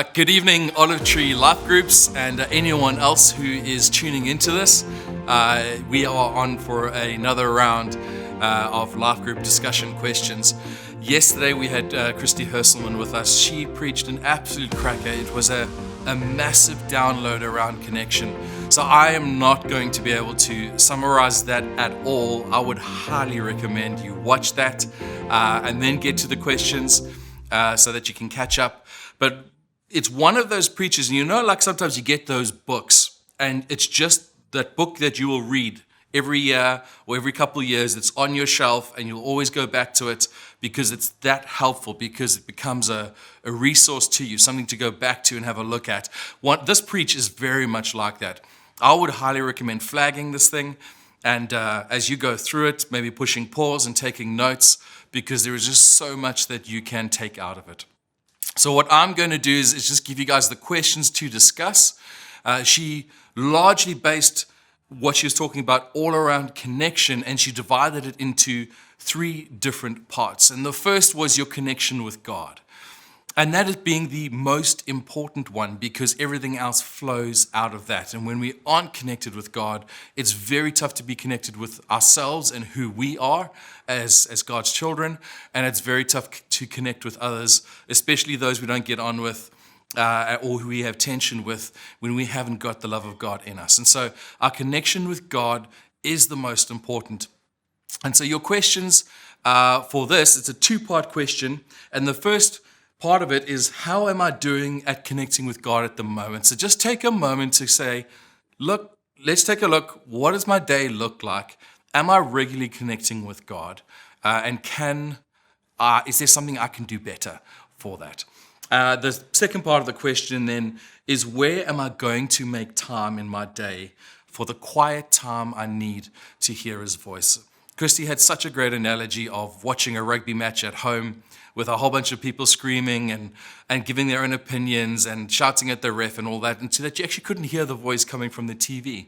Good evening, Olive Tree Life Groups, and anyone else who is tuning into this. We are on for another round of Life Group discussion questions. Yesterday we had Christy Herselman with us. She preached an absolute cracker. It was a massive download around connection. So I am not going to be able to summarize that at all. I would highly recommend you watch that and then get to the questions so that you can catch up. But it's one of those preachers, and like sometimes you get those books, and it's just that book that you will read every year or every couple of years. It's on your shelf, and you'll always go back to it because it's that helpful, because it becomes a resource to you, something to go back to and have a look at. This preach is very much like that. I would highly recommend flagging this thing, and as you go through it, maybe pushing pause and taking notes, because there is just so much that you can take out of it. So what I'm going to do is just give you guys the questions to discuss. She largely based what she was talking about all around connection, and she divided it into 3 different parts. And the first was your connection with God. And that is being the most important one, because everything else flows out of that. And when we aren't connected with God, it's very tough to be connected with ourselves and who we are as God's children. And it's very tough to connect with others, especially those we don't get on with or who we have tension with, when we haven't got the love of God in us. And so our connection with God is the most important. And so your questions for this, it's a 2-part question. And the first part of it is, how am I doing at connecting with God at the moment? So just take a moment to say, look, let's take a look. What does my day look like? Am I regularly connecting with God? And is there something I can do better for that? The second part of the question then is, where am I going to make time in my day for the quiet time I need to hear his voice? Christy had such a great analogy of watching a rugby match at home with a whole bunch of people screaming and giving their own opinions and shouting at the ref and all that, and so that you actually couldn't hear the voice coming from the TV.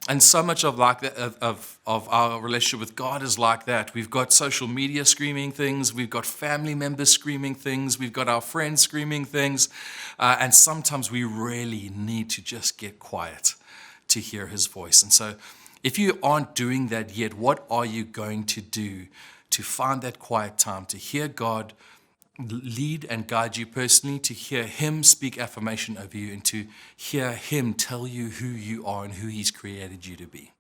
And so much of our relationship with God is like that. We've got social media screaming things, we've got family members screaming things, we've got our friends screaming things, and sometimes we really need to just get quiet to hear his voice. And so if you aren't doing that yet, what are you going to do to find that quiet time, to hear God lead and guide you personally, to hear him speak affirmation over you, and to hear him tell you who you are and who he's created you to be?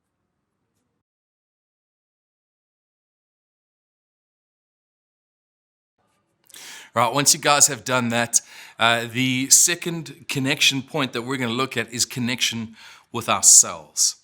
Right, once you guys have done that, the second connection point that we're going to look at is connection with ourselves.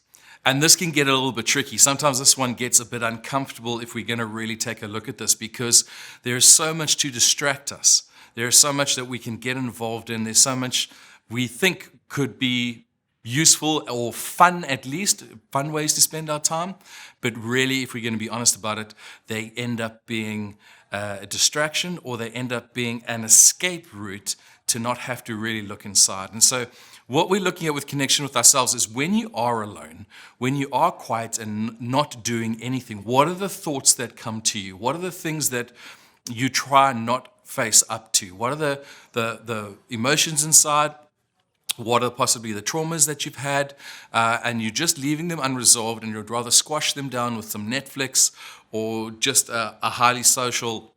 And this can get a little bit tricky. Sometimes this one gets a bit uncomfortable if we're going to really take a look at this, because there is so much to distract us. There is so much that we can get involved in. There's so much we think could be useful or fun, at least, fun ways to spend our time. But really, if we're going to be honest about it, they end up being a distraction, or they end up being an escape route to not have to really look inside. And so what we're looking at with connection with ourselves is, when you are alone, when you are quiet and not doing anything, what are the thoughts that come to you? What are the things that you try not face up to? What are the emotions inside? What are possibly the traumas that you've had? And you're just leaving them unresolved, and you'd rather squash them down with some Netflix or just a highly social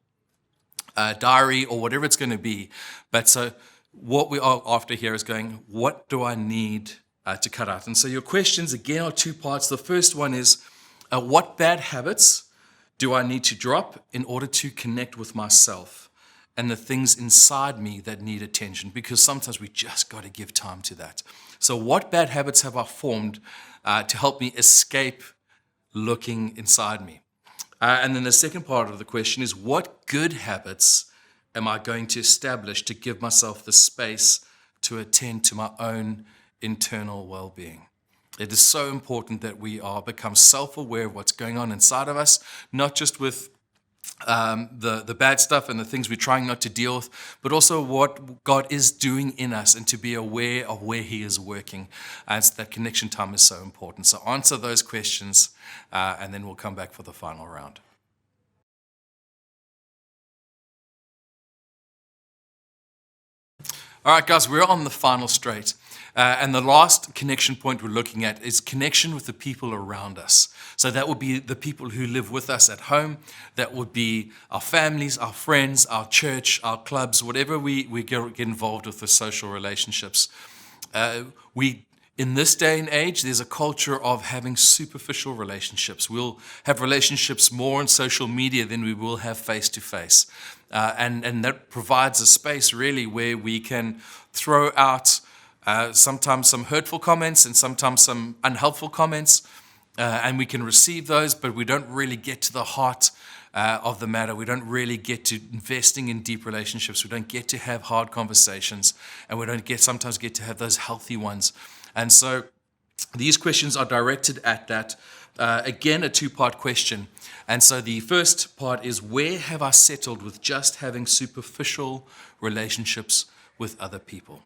diary or whatever it's going to be. But so what we are after here is going, what do I need to cut out? And so your questions, again, are 2 parts. The first one is, what bad habits do I need to drop in order to connect with myself and the things inside me that need attention? Because sometimes we just got to give time to that. So what bad habits have I formed to help me escape looking inside me? And then the second part of the question is, what good habits am I going to establish to give myself the space to attend to my own internal well-being? It is so important that we become self-aware of what's going on inside of us, not just with the bad stuff and the things we're trying not to deal with, but also what God is doing in us, and to be aware of where he is working. And so that connection time is so important. So answer those questions, and then we'll come back for the final round. All right, guys, we're on the final straight. And the last connection point we're looking at is connection with the people around us. So that would be the people who live with us at home. That would be our families, our friends, our church, our clubs, whatever we get involved with the social relationships. In this day and age, there's a culture of having superficial relationships. We'll have relationships more on social media than we will have face-to-face. And that provides a space, really, where we can throw out sometimes some hurtful comments and sometimes some unhelpful comments, and we can receive those, but we don't really get to the heart of the matter. We don't really get to investing in deep relationships. We don't get to have hard conversations, and we don't sometimes get to have those healthy ones. And so these questions are directed at that. Again, a two-part question. And so the first part is, where have I settled with just having superficial relationships with other people?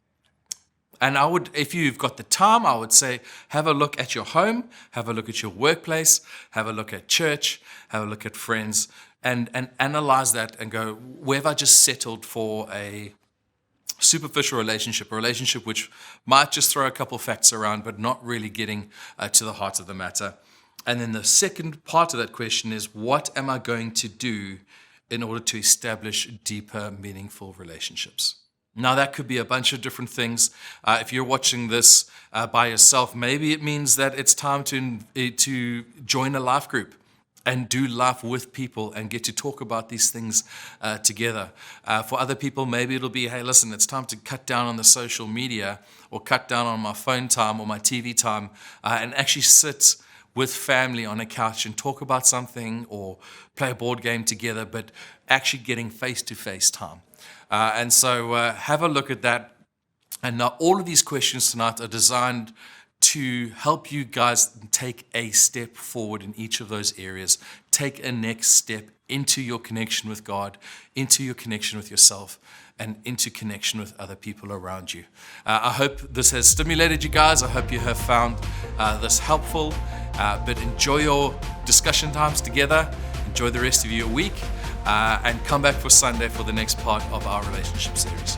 And I would, if you've got the time, I would say, have a look at your home, have a look at your workplace, have a look at church, have a look at friends, and analyze that and go, where have I just settled for a superficial relationship, a relationship which might just throw a couple facts around, but not really getting to the heart of the matter. And then the second part of that question is, what am I going to do in order to establish deeper, meaningful relationships? Now, that could be a bunch of different things. If you're watching this by yourself, maybe it means that it's time to join a life group and do life with people and get to talk about these things together. For other people, maybe it'll be, hey, listen, it's time to cut down on the social media or cut down on my phone time or my TV time and actually sit with family on a couch and talk about something or play a board game together, but actually getting face-to-face time. And so have a look at that. And now all of these questions tonight are designed to help you guys take a step forward in each of those areas. Take a next step into your connection with God, into your connection with yourself, and into connection with other people around you. I hope this has stimulated you guys. I hope you have found this helpful. But enjoy your discussion times together. Enjoy the rest of your week. And come back for Sunday for the next part of our relationship series.